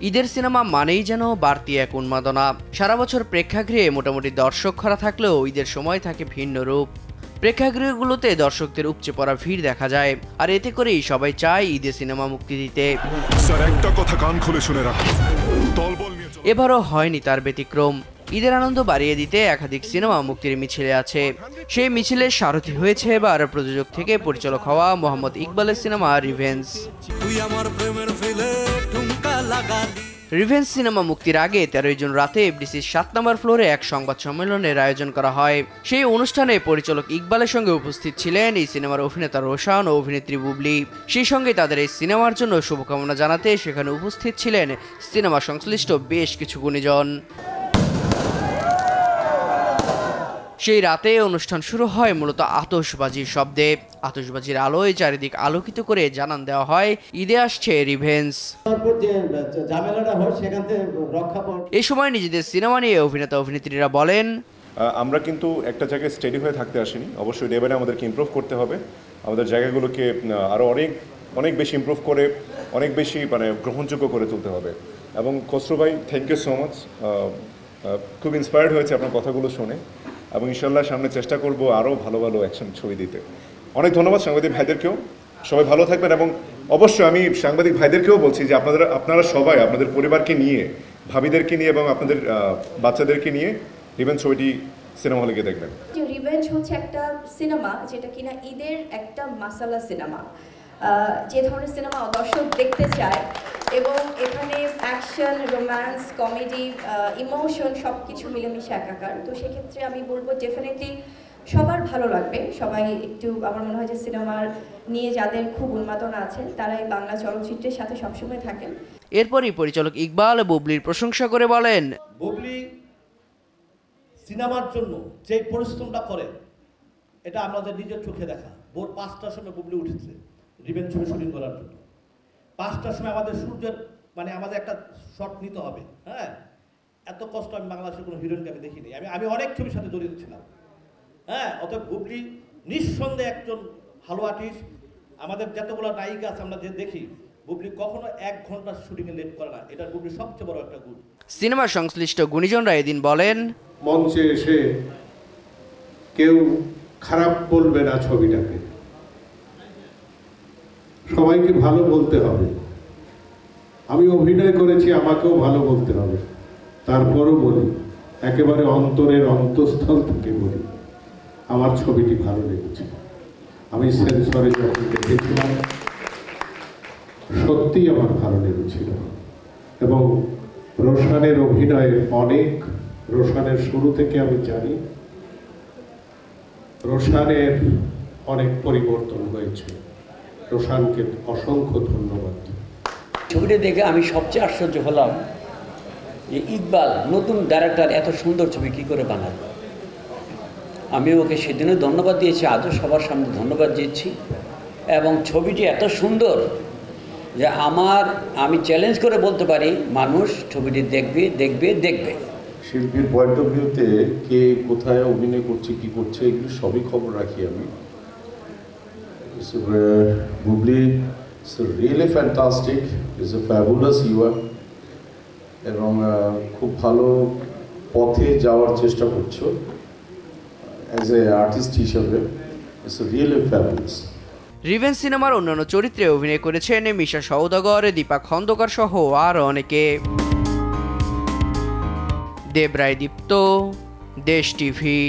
ঈদের সিনেমা মানেই যেন বাড়তি এক উন্মাদনা। সারা বছর প্রেক্ষাগৃহে মোটামুটি দর্শক খরা থাকলেও ঈদের সময় থাকে ভিন্ন রূপ। প্রেক্ষাগৃহগুলোতে দর্শকদের উপচে পড়া ভিড় দেখা যায়, আর এতে করেই সবাই চায় ঈদে সিনেমা মুক্তি দিতে। একটা কথা কান খুলে শুনে রাখ, এবারও হয়নি তার ব্যতিক্রম। ঈদের আনন্দ বাড়িয়ে দিতে একাধিক সিনেমা মুক্তির মিছিলে আছে। সেই মিছিলের সারথি হয়েছে এবার প্রযোজক থেকে পরিচালক হওয়া মোহাম্মদ ইকবালের সিনেমা রিভেঞ্জ। রিভেঞ্জ সিনেমা মুক্তির আগে 13 জুন রাতে এফডিসির 7 নম্বর ফ্লোরে এক সংবাদ সম্মেলনের আয়োজন করা হয়। সেই অনুষ্ঠানে পরিচালক ইকবালের সঙ্গে উপস্থিত ছিলেন এই সিনেমার অভিনেতা রোশান ও অভিনেত্রী বুবলি। সেই সঙ্গে তাদের এই সিনেমার জন্য শুভকামনা জানাতে সেখানে উপস্থিত ছিলেন সিনেমা সংশ্লিষ্ট বেশ কিছু গুণীজন। সেই রাতে অনুষ্ঠান শুরু হয় মূলত আতশবাজির শব্দে। আতশবাজির আলোয় চারিদিক আলোকিত করে জানান দেওয়া হয় ঈদে আসছে রিভেঞ্জ। এই সময় নিজেদের সিনেমা নিয়ে অভিনেতা অভিনেত্রীরা বলেন, আমরা কিন্তু একটা জায়গায় স্টেডি হয়ে থাকতে আসিনি। অবশ্যই ডে বাই ডে আমাদেরকে ইমপ্রুভ করতে হবে। আমাদের জায়গাগুলোকে আরও অনেক বেশি ইমপ্রুভ করে অনেক বেশি গ্রহণযোগ্য করে তুলতে হবে। এবং খসরু ভাই, থ্যাংক ইউ সো মাচ। খুব ইন্সপায়ার্ড হয়েছে আপনার কথাগুলো শুনে, এবং ইনশাল্লাহ সামনে চেষ্টা করব আরও ভালো ভালো অ্যাকশন ছবি দিতে। অনেক ধন্যবাদ সাংবাদিক ভাইদেরকেও। সবাই ভালো থাকবেন, এবং অবশ্যই আমি সাংবাদিক ভাইদেরকেও বলছি যে আপনারা সবাই আপনাদের পরিবারকে নিয়ে, ভাবিদেরকে নিয়ে এবং আপনাদের বাচ্চাদেরকে নিয়ে রিভেঞ্জ ছবিটি সিনেমা হলে গিয়ে দেখবেন। রিভেঞ্জ হচ্ছে একটা সিনেমা যেটা কিনা ঈদের একটা মাসালা সিনেমা, যে ধরনের সিনেমা দর্শক দেখতে চায়, এবং এখানে অ্যাকশন, রোম্যান্স, কমেডি, ইমোশন সব কিছু মিলেমিশে একাকার। তো সেক্ষেত্রে আমি বলবো ডেফিনেটলি সবার ভালো লাগবে। সবাই একটু, আমার মনে হয় যে সিনেমার নিয়ে যাদের খুব উন্মাদনা আছেন তারাই বাংলা চলচ্চিত্রের সাথে সবসময় থাকেন। এরপরই পরিচালক ইকবাল বুবলির প্রশংসা করে বলেন, বুবলি সিনেমার জন্য যে পরিশ্রমটা করে এটা আমাদের নিজের চোখে দেখা। ভোর 5টার সময় বুবলি উঠেছে রিভেঞ্জ ছবি শুটিং করার জন্য। 5টার সময় আমাদের সূর্যের আমাদের একটা শট নিতে হবে। হ্যাঁ, এত কষ্ট আমি বাংলাদেশের কোনো হিরোইনকে আমি দেখিনি। আমি অনেক ছবির সাথে জড়িত ছিলাম। হ্যাঁ, অতএব বুবলি নিঃসন্দেহে একজন ভালো আর্টিস্ট। আমাদের যতগুলো নায়িকা আছে আমরা যে দেখি, বুবলি কখনো 1 ঘন্টা শুটিংয়ে লেট করে না। এটা বুবলির সবচেয়ে বড় একটা গুণ। সিনেমা সংশ্লিষ্ট গুণীজনরা এদিন বলেন, মঞ্চে এসে কেউ খারাপ বলবে না ছবিটাকে, সবাইকে ভালো বলতে হবে। আমি অভিনয় করেছি, আমাকেও ভালো বলতে হবে। তারপরও বলি, একেবারে অন্তরের অন্তঃস্থল থেকে বলি, আমার ছবিটি ভালো লেগেছে। আমি সেন্সরে যখন দেখেছিলাম সত্যিই আমার ভালো লেগেছিল। এবং রোশানের অভিনয়ের রোশানের শুরু থেকে আমি জানি রোশানের অনেক পরিবর্তন হয়েছে। রোশানকে অসংখ্য ধন্যবাদ। ছবিটা দেখে আমি সবচেয়ে আশ্চর্য হলাম যে ইকবাল নতুন ডাইরেক্টর এত সুন্দর ছবি কী করে বানাবে। আমি ওকে সেদিনও ধন্যবাদ দিয়েছি, আজও সবার সামনে ধন্যবাদ দিচ্ছি। এবং ছবিটি এত সুন্দর যে আমি চ্যালেঞ্জ করে বলতে পারি, মানুষ ছবিটি দেখবে দেখবে দেখবে। শিল্পীর পয়েন্ট অফ ভিউতে কে কোথায় অভিনয় করছে, কী করছে, এগুলো সবই খবর রাখি আমি। Bubly is really fantastic, is a fabulous your, এবং খুব ভালো পথে যাওয়ার চেষ্টা করছো অ্যাজ এ আর্টিস্ট হিসাবে। It's really fabulous. রিভেঞ্জ সিনেমার অন্যান্য চরিত্রে অভিনয় করেছেন মিশা সওদাগর, দীপা খন্দকার সহ আরও অনেকে। দেব রায় দীপ্ত, দেশ টিভি।